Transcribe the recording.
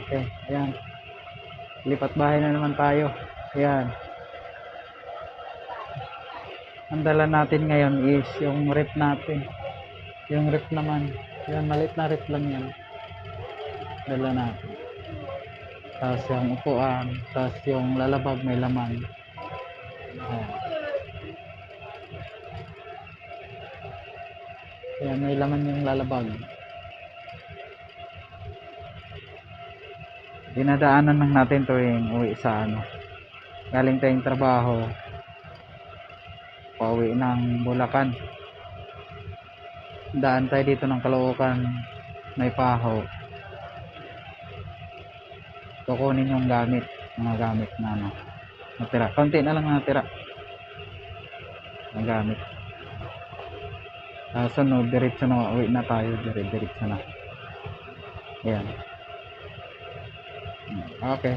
Okay, ayan. Lipat bahay na naman tayo. Ayan. Ang dala natin ngayon is yung rep natin. Yung rep naman. Yan, maliit na rep lang yan. Dala natin. Tapos yung upuan. Tapos yung lalabag may laman. Ayan. Ayan, may laman yung lalabag. Dinadaanan lang natin tuwing uwi sa galing tayong trabaho, pauwi ng Bulacan, daan tayo dito ng Caloocan, may paho, kukunin yung mga gamit na natira, konti na lang natira na gamit. Sunod, diretso na uwi na tayo, diretso na. Ayan. Okay.